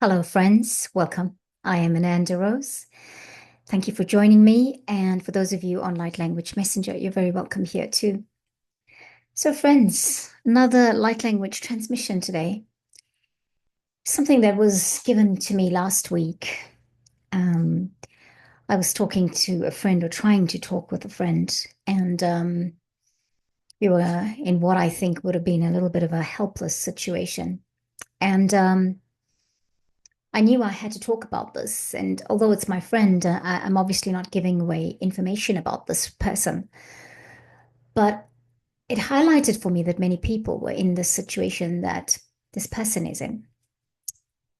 Hello, friends. Welcome. I am Ananda Rose. Thank you for joining me. And for those of you on Light Language Messenger, you're very welcome here too. So, friends, another Light Language transmission today. Something that was given to me last week. I was talking to a friend or trying to talk with a friend, and we were in what I think would have been a little bit of a helpless situation. And I knew I had to talk about this. And although it's my friend, I'm obviously not giving away information about this person. But it highlighted for me that many people were in this situation that this person is in.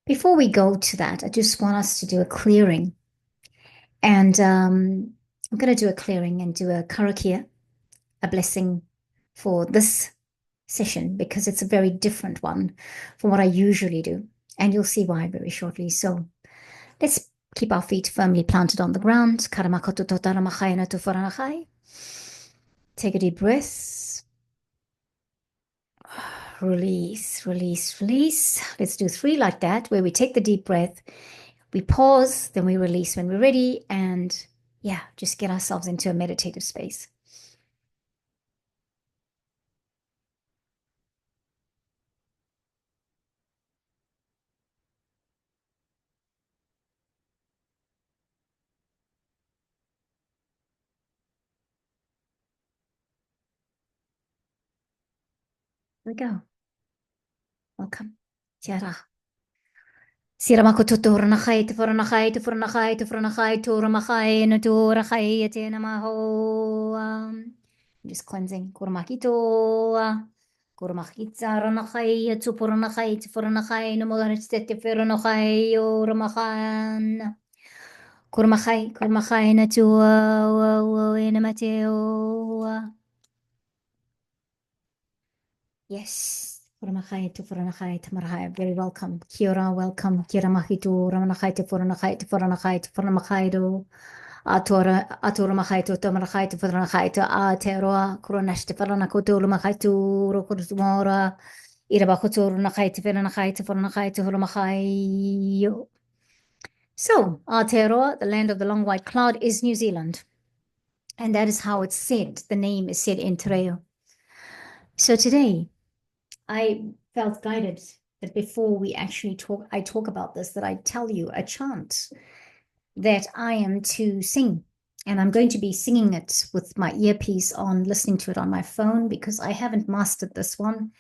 Before we go to that, I just want us to do a clearing. And I'm going to do a clearing and do a karakia, a blessing for this session, because it's a very different one from what I usually do. And you'll see why very shortly. So let's keep our feet firmly planted on the ground. Take a deep breath. Release, release, release. Let's do 3 like that, where we take the deep breath, we pause, then we release when we're ready, and yeah, just get ourselves into a meditative space. Here we go. Welcome. Tiara. Siramakututuranachai, tufuranachai, tufuranachai, tufuranachai, turamachai, naturachai, yatenamaho. Just cleansing. Kurumakito. Kurumakitsa ranachai, tupuranachai, tufuranachai, namogaristetifuranachai, yoramahan. Kurmachai, kurmachai, natua, enamateo. Yes. Furanachai to Furanachai to Marahai. Very welcome. Kiora, welcome. Kira Mahitu, Ramanachai to Furanachai to Furanachai to Furanachai to Atura Mahai to Tomarachai to Furanachai to Ateroa, Kuronash to Faranakoto, Lumachai to Rokursmora, Irabakotur Nachai to Furanachai to Furanachai to Furamachai. So, Aotearoa, the land of the long white cloud, is New Zealand. And that is how it's said. The name is said in Te Reo. So today, I felt guided that before we actually I talk about this, that I tell you a chant that I am to sing. And I'm going to be singing it with my earpiece on, listening to it on my phone, because I haven't mastered this one.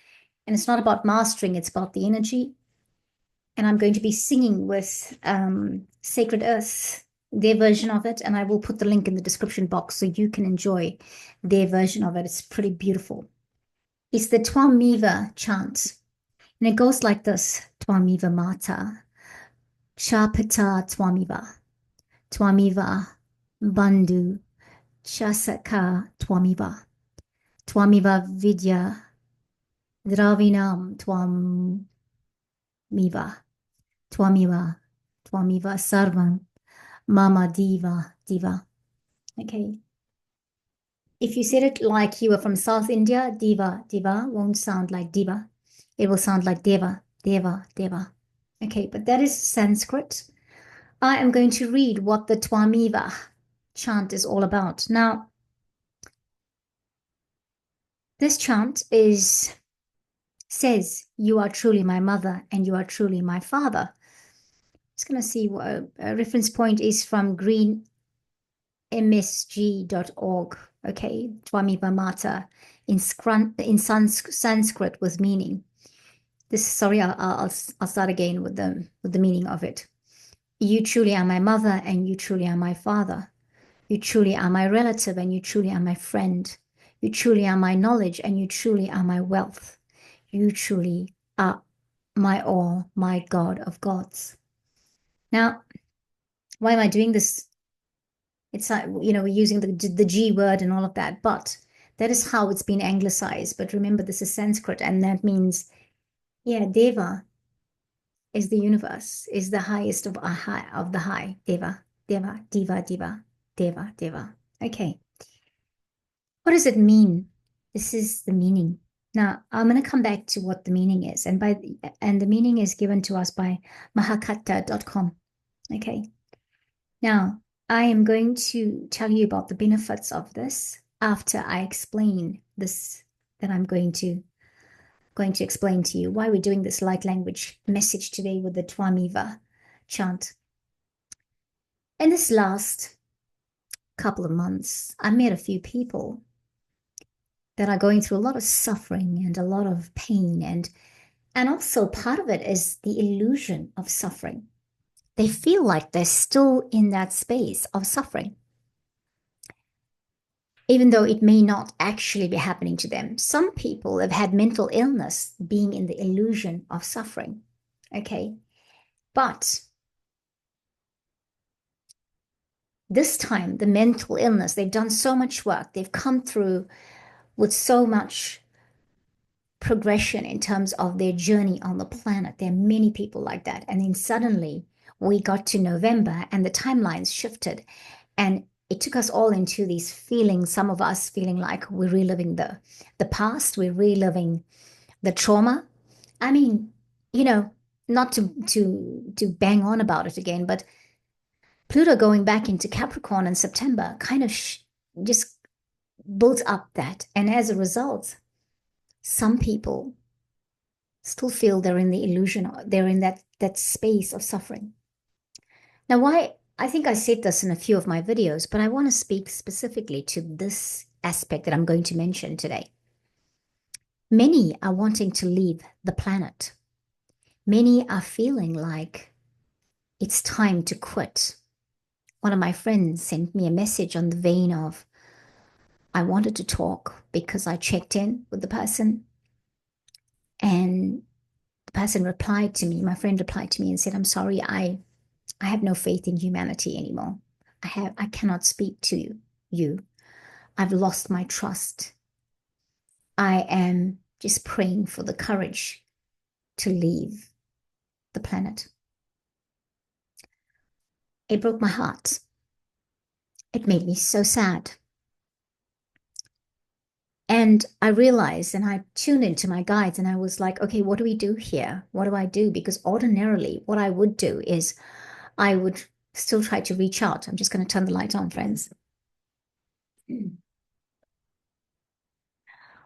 And it's not about mastering, it's about the energy. And I'm going to be singing with Sacred Earth, their version of it. And I will put the link in the description box so you can enjoy their version of it. It's pretty beautiful. It's the Twameva chant. And it goes like this. Twameva Mata. Chapita Twameva. Twameva Bandhu. Chasaka Twameva. Twameva Vidya. Dravinam Twameva. Twameva. Twameva Sarvam. Mama Diva. Diva. Okay. If you said it like you were from South India, Diva. Diva won't sound like Diva. It will sound like Deva. Deva. Deva. Okay, but that is Sanskrit. I am going to read what the Twameva chant is all about. Now, this chant says, you are truly my mother and you are truly my father. Just going to see what a reference point is from greenmsg.org. Okay, Twameva Mata in Sanskrit with meaning. Sorry, I'll start again with the meaning of it. You truly are my mother and you truly are my father. You truly are my relative and you truly are my friend. You truly are my knowledge and you truly are my wealth. You truly are my all, my God of gods. Now, why am I doing this? It's like, we're using the G word and all of that, but that is how it's been anglicized. But remember, this is Sanskrit, and that means, Deva is the universe, is the highest of the high. Deva, Deva, Diva, Diva, Deva, Deva. Okay. What does it mean? This is the meaning. Now, I'm going to come back to what the meaning is. And the meaning is given to us by mahakatta.com. Okay. Now, I am going to tell you about the benefits of this after I explain this that I'm going to explain to you why we're doing this light language message today with the Twameva chant. In this last couple of months, I met a few people that are going through a lot of suffering and a lot of pain, and also part of it is the illusion of suffering. They feel like they're still in that space of suffering, even though it may not actually be happening to them. Some people have had mental illness being in the illusion of suffering. Okay. But this time, the mental illness, they've done so much work, they've come through with so much progression in terms of their journey on the planet. There are many people like that. And then suddenly we got to November and the timelines shifted. And it took us all into these feelings, some of us feeling like we're reliving the past, we're reliving the trauma. I mean, you know, not to bang on about it again, but Pluto going back into Capricorn in September kind of just built up that. And as a result, some people still feel they're in the illusion, they're in that space of suffering. Now, why I think I said this in a few of my videos, but I want to speak specifically to this aspect that I'm going to mention today. Many are wanting to leave the planet. Many are feeling like it's time to quit. One of my friends sent me a message on the vein of, I wanted to talk because I checked in with the person, and the person replied to me, my friend replied to me and said, I'm sorry, I have no faith in humanity anymore. I cannot speak to you. I've lost my trust. I am just praying for the courage to leave the planet. It broke my heart. It made me so sad. And I realized, and I tuned into my guides, and I was like, okay, what do we do here? What do I do? Because ordinarily, what I would do is I would still try to reach out. I'm just going to turn the light on, friends.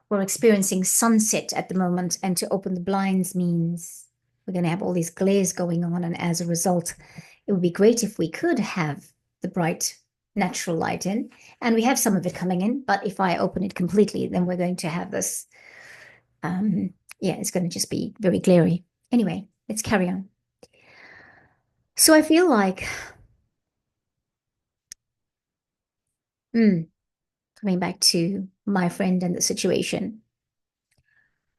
We're experiencing sunset at the moment, and to open the blinds means we're going to have all these glares going on. And as a result, it would be great if we could have the bright natural light in. And we have some of it coming in, but if I open it completely, then we're going to have this. Yeah, it's going to just be very glary. Anyway, let's carry on. So I feel like, coming back to my friend and the situation,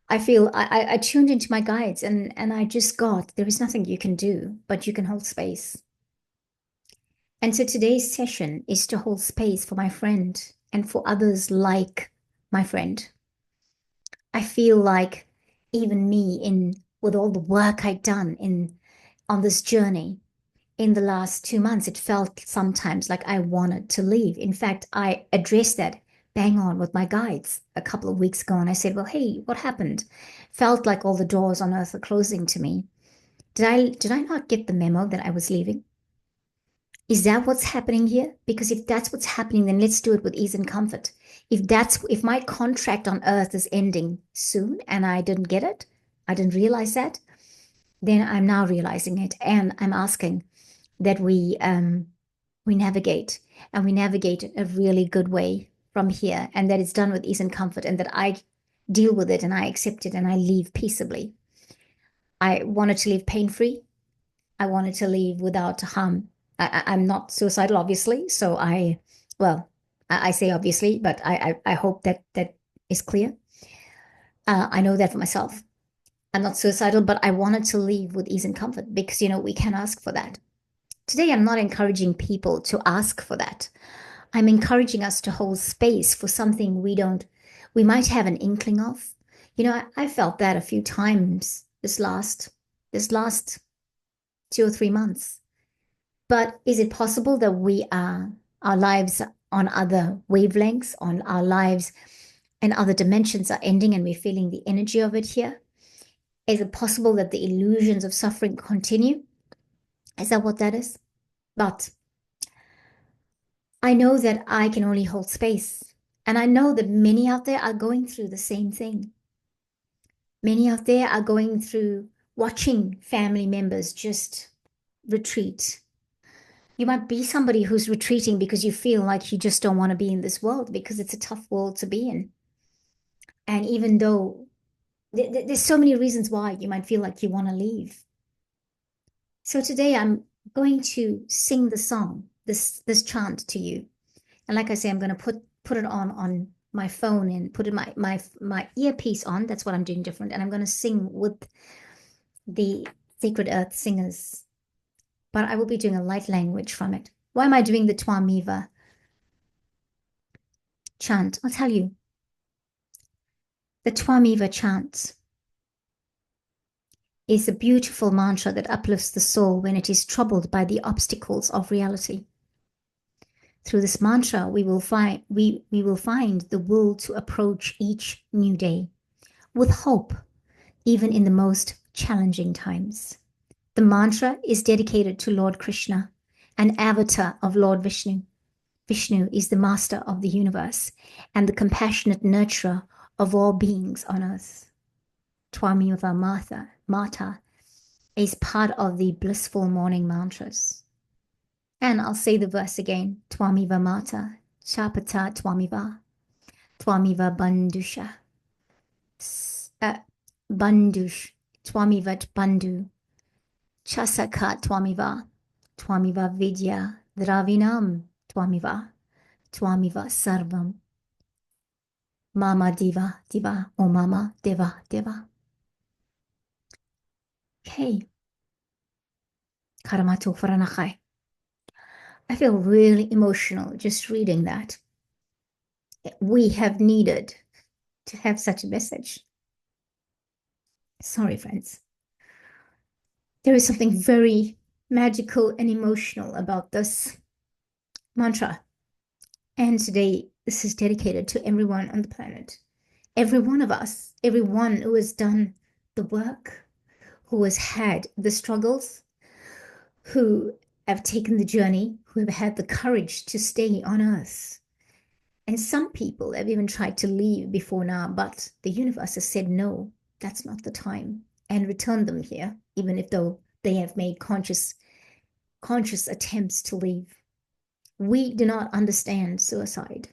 I feel I tuned into my guides and I just got, there is nothing you can do, but you can hold space. And so today's session is to hold space for my friend and for others like my friend. I feel like even me, in with all the work I'd done in on this journey in the last 2 months, it felt sometimes like I wanted to leave. In fact, I addressed that bang on with my guides a couple of weeks ago, and I said, well, hey, what happened? Felt like all the doors on earth are closing to me. Did I not get the memo that I was leaving? Is that what's happening here? Because if that's what's happening, then let's do it with ease and comfort. If my contract on earth is ending soon and I didn't get it, I didn't realize that, then I'm now realizing it, and I'm asking that we navigate, and we navigate a really good way from here, and that it's done with ease and comfort, and that I deal with it and I accept it and I leave peaceably. I wanted to leave pain-free. I wanted to leave without harm. I'm not suicidal, obviously. So I say obviously, but I hope that is clear. I know that for myself. I'm not suicidal, but I wanted to leave with ease and comfort because, we can ask for that. Today, I'm not encouraging people to ask for that. I'm encouraging us to hold space for something we might have an inkling of. I felt that a few times this last 2 or 3 months. But is it possible that our lives on other wavelengths, on our lives and other dimensions are ending and we're feeling the energy of it here? Is it possible that the illusions of suffering continue? Is that what that is? But I know that I can only hold space. And I know that many out there are going through the same thing. Many out there are going through watching family members just retreat. You might be somebody who's retreating because you feel like you just don't want to be in this world because it's a tough world to be in. And even though there's so many reasons why you might feel like you want to leave. So today I'm going to sing the song, this chant to you. And like I say, I'm going to put it on my phone and put my earpiece on. That's what I'm doing different. And I'm going to sing with the Sacred Earth singers. But I will be doing a light language from it. Why am I doing the Twameva chant? I'll tell you. The Twameva chant is a beautiful mantra that uplifts the soul when it is troubled by the obstacles of reality. Through this mantra, we will find the will to approach each new day with hope, even in the most challenging times. The mantra is dedicated to Lord Krishna, an avatar of Lord Vishnu. Vishnu is the master of the universe and the compassionate nurturer of all beings on earth. Twameva Mata is part of the blissful morning mantras. And I'll say the verse again. Twameva Mata, Chapata Twameva, Twameva Bandusha, Bandush, Twamivat Bandu, Chasaka Twameva, Twameva Vidya, Dravinam Twameva, Twameva Sarvam, Mama Diva, Diva, O Mama Deva, Deva. Okay. Karamato Faranachai. I feel really emotional just reading that. We have needed to have such a message. Sorry, friends. There is something very magical and emotional about this mantra. And today, this is dedicated to everyone on the planet. Every one of us, everyone who has done the work, who has had the struggles, who have taken the journey, who have had the courage to stay on Earth. And some people have even tried to leave before now, but the universe has said, no, that's not the time, and returned them here, even if though they have made conscious attempts to leave. We do not understand suicide.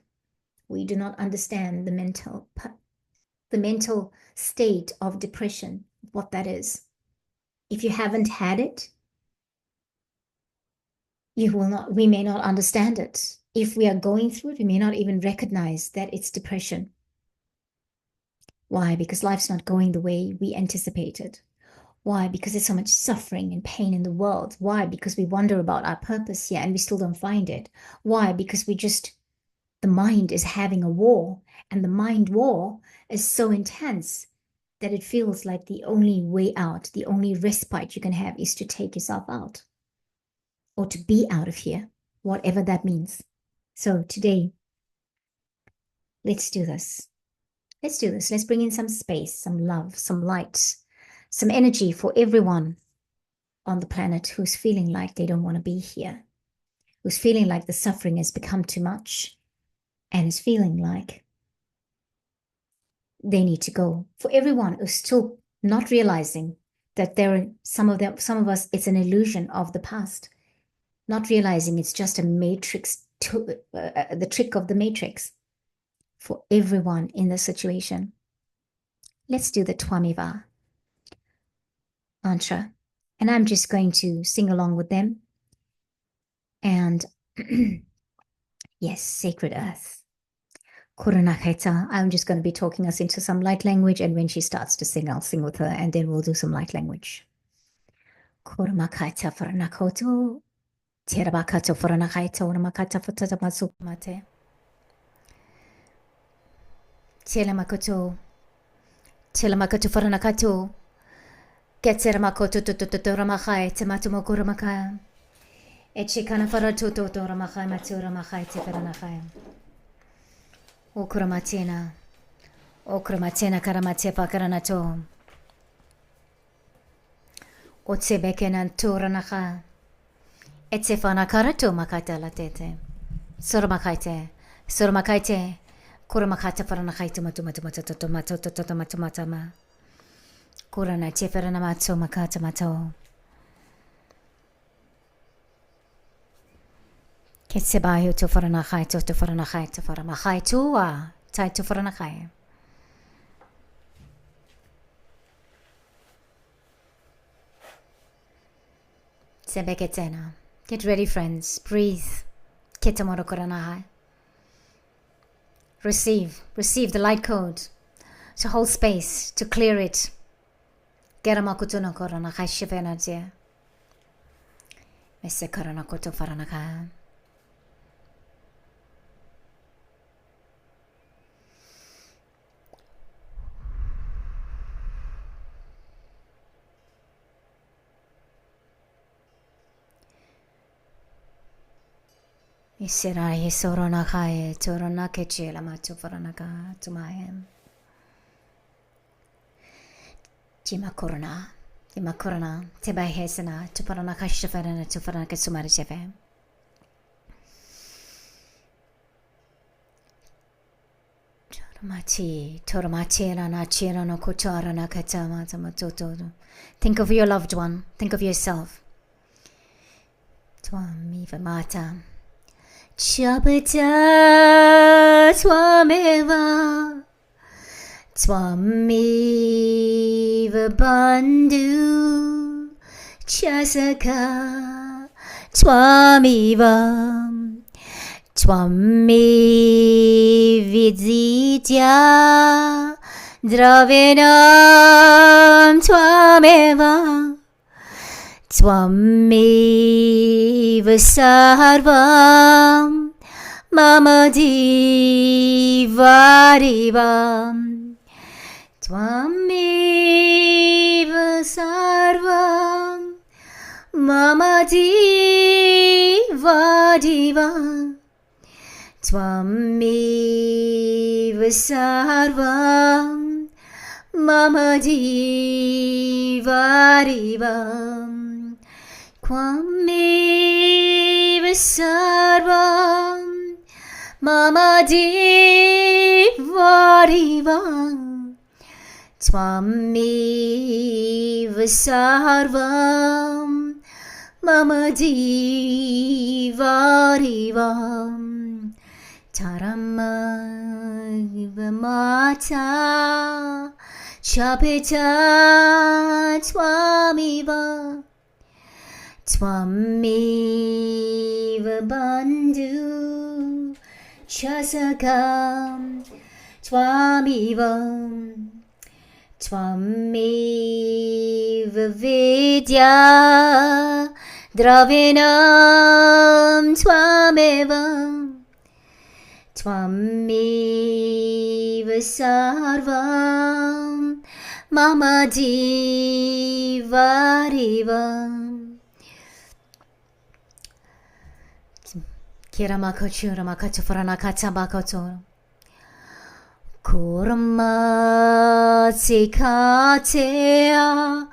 We do not understand the mental state of depression, what that is. If you haven't had it, we may not understand it. If we are going through it, we may not even recognize that it's depression. Why? Because life's not going the way we anticipated. Why? Because there's so much suffering and pain in the world. Why? Because we wonder about our purpose here and we still don't find it. Why? Because the mind is having a war, and the mind war is so intense that it feels like the only way out, the only respite you can have is to take yourself out or to be out of here, whatever that means. So today, let's do this. Let's do this. Let's bring in some space, some love, some light, some energy for everyone on the planet who's feeling like they don't want to be here, who's feeling like the suffering has become too much and is feeling like they need to go. For everyone who's still not realizing that there are some of us, it's an illusion of the past, not realizing it's just a matrix, the trick of the matrix. For everyone in this situation, let's do the Twameva mantra. And I'm just going to sing along with them. And yes, Sacred Earth. Kurunaketa. I'm just going to be talking us into some light language. And when she starts to sing, I'll sing with her. And then we'll do some light language. Kurumakaita faranakoto. Terabakato faranakaita. Unamakata fatatamasupmate. Telamakoto. Telamakoto faranakato. Ketseramakoto tototoramachai. Tematumokuramaka. Echikana faratoto ramachai maturamachai teferanachai. Okuramatena. Okramatena karamate pakaranato. Otsebekenan turanaka. Etsefana karato makata latete. Soramakaite. Soramakaite. Kuramakata paranakaito matumatuma. Kurana teferanamatso makata mato. Ketsebayo to faranakaito to faranakaito faramakaito wa. Tai to faranakai. Sebeketena. Get ready, friends. Breathe. Ketamoro koranahai. Receive the light code. To hold space, to clear it. Geramakutuno koranahai shivenajia. Mese koranakoto faranaka. Isirai soronakae toronake chela macho faranaka tumayem. Jima korona tebai hesana to paranaka shafana to faranaka sumari chefe. Toromati rana chira no kochara na katama tamatoto. Think of your loved one. Think of yourself. Twameva mata. Chapita Twameva Bandhu Chasaka Twameva Vidya Dravinam Twameva Twameva sarvam mama divarivam Twameva sarvam mama divarivam Twameva sarvam mama divarivam Twameva sarvam mama divarivam Twameva sarvam mama divarivam Taramaiva mata Chapita Twameva Twameva bandhu chasakam Twameva vidya dravinam Twameva sarvam mama divarivam Kiramakochura makato faranakata bakoto Kuramati katea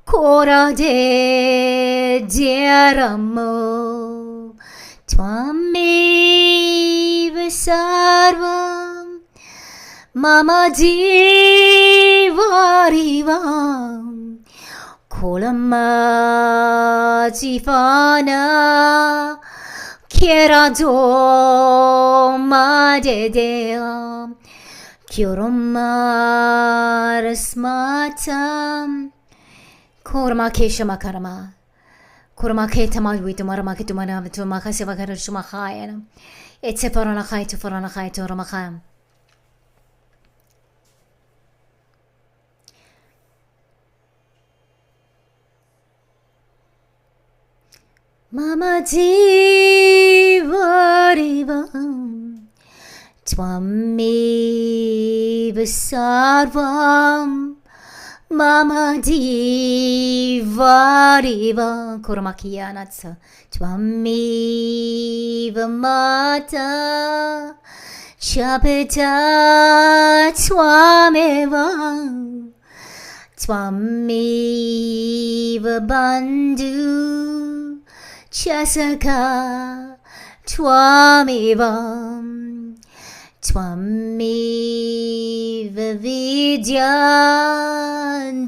Kora de diaramo Twameva sarvam mama divarivam Kulamati fana Kera do madedea Kyurumar smatam Kurma kesha makarama Kurma ketama witu marama ketumana to makaseva karashumahaya It's a paranachai to Ramacham Mama divarivam Twameva sarvam Mama divarivam Kuramakiyanatsa Twameva mata Chapita Twameva Twameva Bandhu Chasaka Twameva Twameva Vidya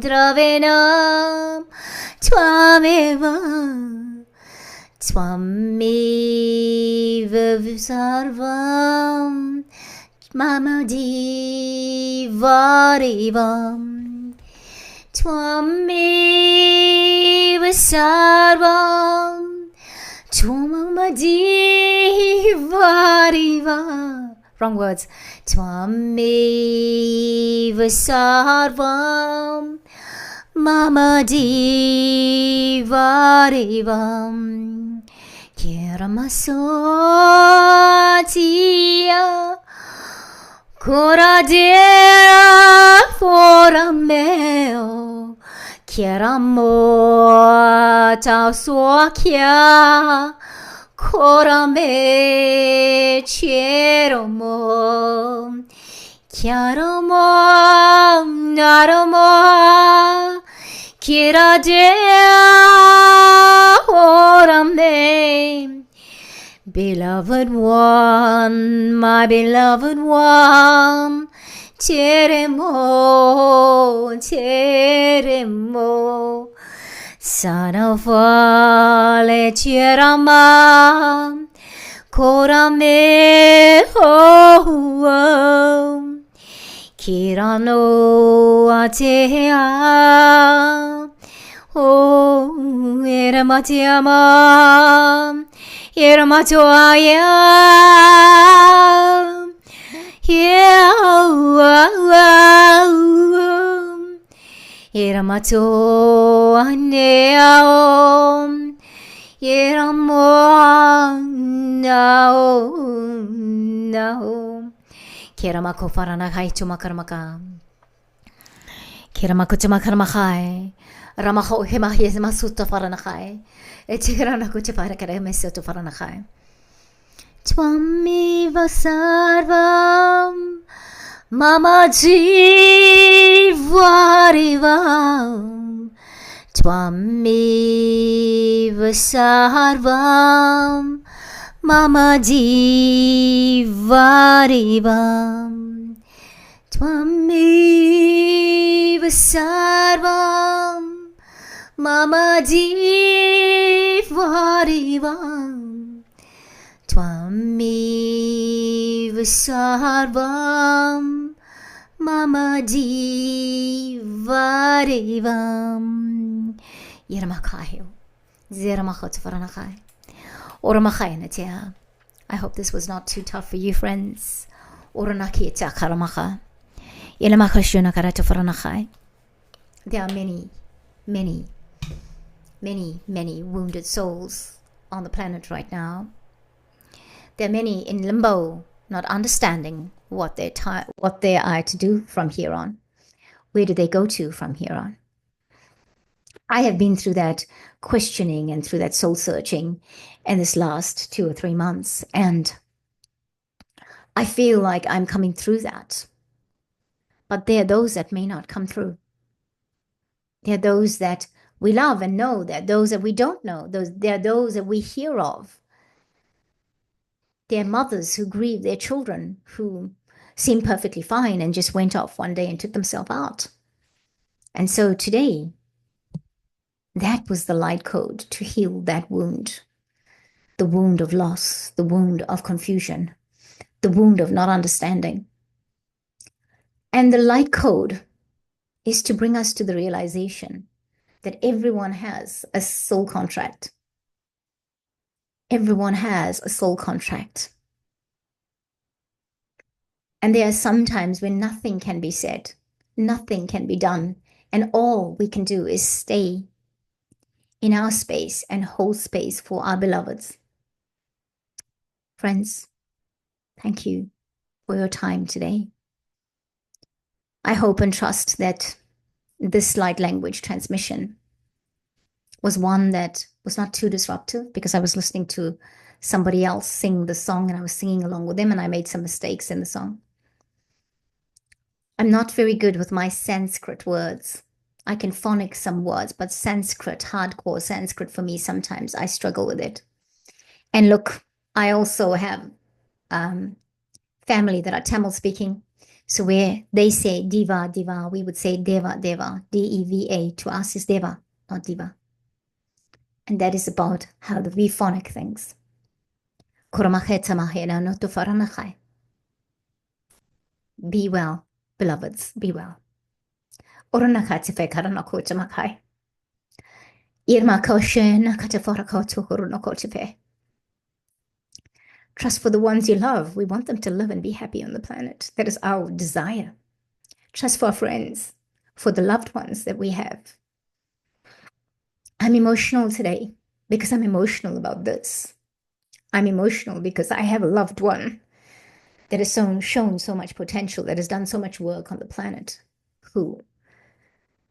Dravenam Twameva Twameva Sarvam Mama Divarivam Twameva Sarvam Twamama Divariva. Wrong words. Twameva Sarvam Mama Divarivam Kiramasotia Coradera Forameo Kiramota Suakia Corame Cheromo Chiaromo Naromo Kiradea Orame Beloved one, my beloved one, Teremo, Teremo, son of Ale Cherama, Korame, oh, Kirano Atea, oh, Eramatiama. Yeramatoya, Yeramatoanea, Yeramoa, Keramako Faranakai Tumakarmaka, Keramako Tumakarmakai, Ramaho Hemahis Masuta Faranakai. Twameva Sarvam Mama Jivarivam Twameva Sarvam Mama Jivarivam Twameva Sarvam Mama Divarivam Twameva Sarvam Mama Divarivam Yeramakayo Zeramachot Faranakai Oramakai Natia. I hope this was not too tough for you, friends. Oranaki Takaramacha Yelamakashuna Karata Faranakai. There are many wounded souls on the planet right now. There are many in limbo, not understanding what they are to do from here on. Where do they go to from here on? I have been through that questioning and through that soul searching in this last 2 or 3 months, and I feel like I'm coming through that. But there are those that may not come through. There are those that we love and know. There are those that we don't know. There are those that we hear of. There are mothers who grieve their children who seemed perfectly fine and just went off one day and took themselves out. And so today, that was the light code to heal that wound. The wound of loss, the wound of confusion, the wound of not understanding. And the light code is to bring us to the realization that everyone has a soul contract. Everyone has a soul contract. And there are some times when nothing can be said, nothing can be done, and all we can do is stay in our space and hold space for our beloveds. Friends, thank you for your time today. I hope and trust that this light language transmission was one that was not too disruptive, because I was listening to somebody else sing the song and I was singing along with them and I made some mistakes in the song. I'm not very good with my Sanskrit words. I can phonic some words, but Sanskrit, hardcore Sanskrit for me, sometimes I struggle with it. And look, I also have family that are Tamil speaking. So where they say diva, diva, we would say deva, deva, D-E-V-A. To us is deva, not diva. And that is about how we phonic things. Be well, beloveds, be well. Trust for the ones you love. We want them to live and be happy on the planet. That is our desire. Trust for our friends, for the loved ones that we have. I'm emotional today because I'm emotional about this. I'm emotional because I have a loved one that has shown so much potential, that has done so much work on the planet, who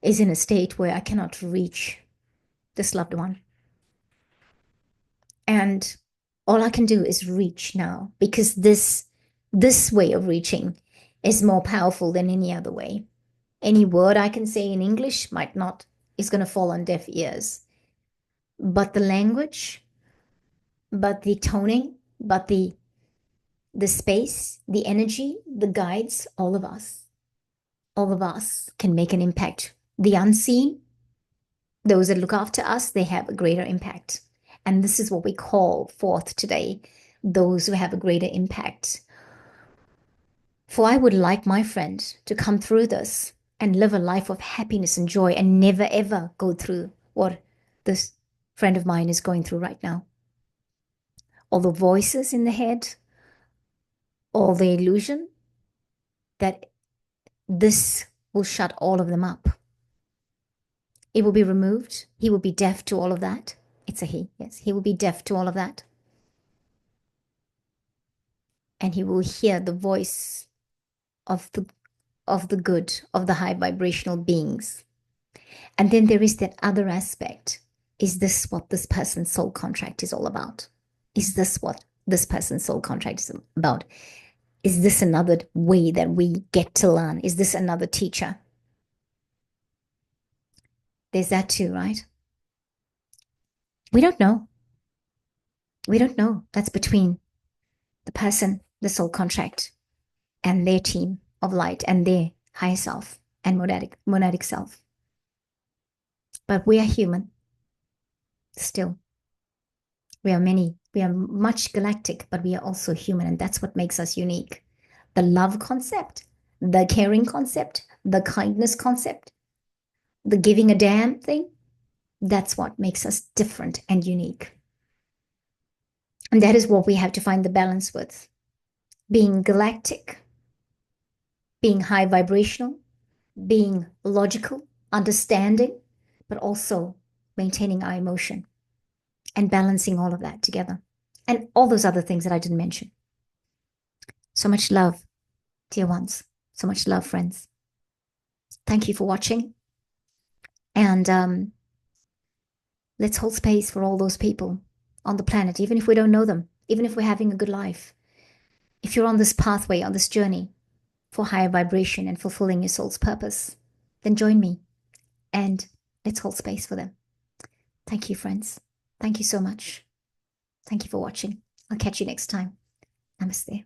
is in a state where I cannot reach this loved one. And all I can do is reach now, because this way of reaching is more powerful than any other way. Any word I can say in English is going to fall on deaf ears. But the language, but the toning, but the space, the energy, the guides, all of us can make an impact. The unseen, those that look after us, they have a greater impact. And this is what we call forth today, those who have a greater impact. For I would like my friend to come through this and live a life of happiness and joy and never ever go through what this friend of mine is going through right now. All the voices in the head, all the illusion, that this will shut all of them up. It will be removed. He will be deaf to all of that. It's a he, yes. He will be deaf to all of that. And he will hear the voice of the good, of the high vibrational beings. And then there is that other aspect. Is this what this person's soul contract is all about? Is this what this person's soul contract is about? Is this another way that we get to learn? Is this another teacher? There's that too, right? We don't know. We don't know. That's between the person, the soul contract, and their team of light and their higher self and monadic self. But we are human still. We are much galactic, but we are also human, and that's what makes us unique. The love concept, the caring concept, the kindness concept, the giving a damn thing, that's what makes us different and unique. And that is what we have to find the balance with. Being galactic, being high vibrational, being logical, understanding, but also maintaining our emotion and balancing all of that together. And all those other things that I didn't mention. So much love, dear ones. So much love, friends. Thank you for watching. And let's hold space for all those people on the planet, even if we don't know them, even if we're having a good life. If you're on this pathway, on this journey for higher vibration and fulfilling your soul's purpose, then join me and let's hold space for them. Thank you, friends. Thank you so much. Thank you for watching. I'll catch you next time. Namaste.